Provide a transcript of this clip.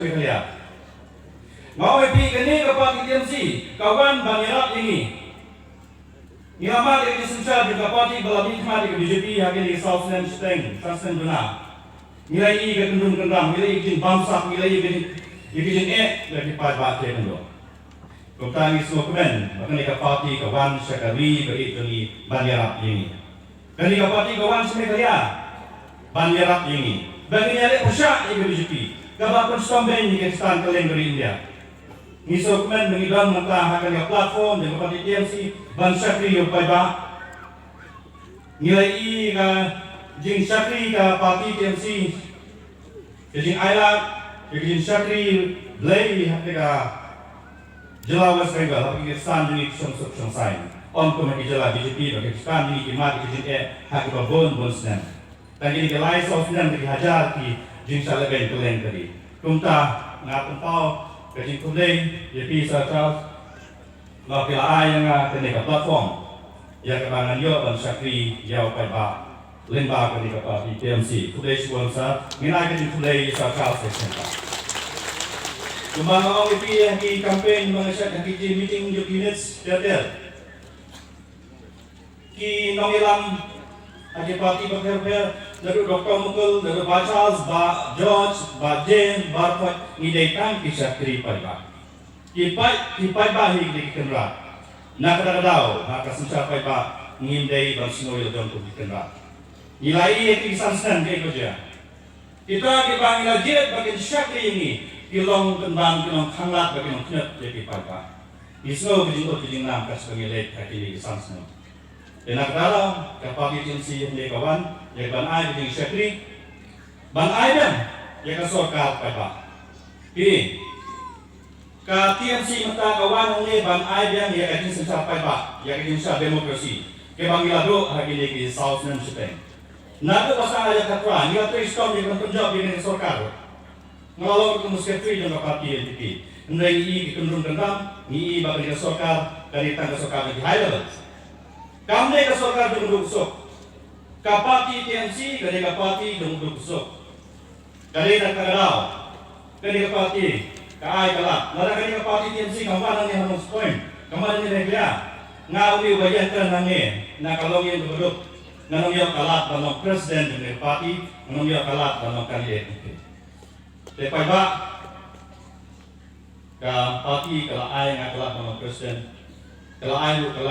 Kalian mau epi kini kapati TMC kawan banyak ini Nilama di Senja di kapati balabi kemari ke BJP hari ini South Land Steng Transden Duna nilai ini ke kendung kendang nilai izin bangsa nilai izin dari pada kendo Kota ini semua kemen bahkan di kapati kawan sekali beri ini banyak ini kini kapati kawan semua kalian banyak ini bagi nyari usah di BJP Kabak pensambahin di kestan kalian dari India. Ngiso kemen mengidam mentahakan ya platform yang kepada TMC ban syakri yang paiba. Nilai I ka jing syakri ka parti TMC. Jing Ailat, jing syakri belai hati ka jela West Bengal hati kestan ini song sign. Om komedi jela BJP bagi kestan ini kimat jing hati ka bon sen. Dan ini kelai sosnan dihajar ki jing saleben kalian tadi. Kumta ngapun tau kajing kudeng jadi Charles lapila ay nga kenika platform ya kebangan yo ban syakri yaw paiba lemba kenika pa TMC kudeng suwansa nginay kajing kudeng Charles senta kumbaga ang ipi yang di campaign mga siya nakiki meeting yung units der ki nongilam Agi parti berkher dari Dr. Mukul, dari Pak Charles, Pak George, Pak Jane, Barfot, ngidaikan kisah kiri paiba. Kipai bahi di kenra. Nak kadang maka senca paiba ngindai bang sinoil don tu kenra. Nilai yang kisan sen ke kerja. Kita bang ilajet bagi syakri ini kilong kembang kilong khanglat bagi nongknyat jadi paiba. Isno bijing nam kas pengilet kaki kisan sen. Dan nakala kapag TMC yung kawan, yung ban ay yung syakri, ban ay yan, yung kasorkal pa. Kini, ka TMC mata kawan ng ban ay yan, yung ating sensapay pa, yung sa demokrasi. Kaya bang ilado, hagi ni South Nam Shipeng. Nato basta ay katwa, nila to istom yung tunjok yung kasorkal. Ngalawag kung musketri yung kapati yung tiki. Nilai ikundung tentang, ni bakal kasorkal, kanitang kasorkal ng high levels. Kami ke sorkar dong busuk, kapati TMC kali kapati dong busuk, kali nak kerau, kali kapati, kai kalap, nara kali kapati TMC kawan yang harus poin, kemarin ni dia, ngawi wajah terangannya, nak kalau yang duduk, nanong yang kalap dalam presiden dengan parti, nanong yang kalap dalam kandidat. Lepas ba, kapati kalau ay nak kalap dalam presiden, kalau ay kalap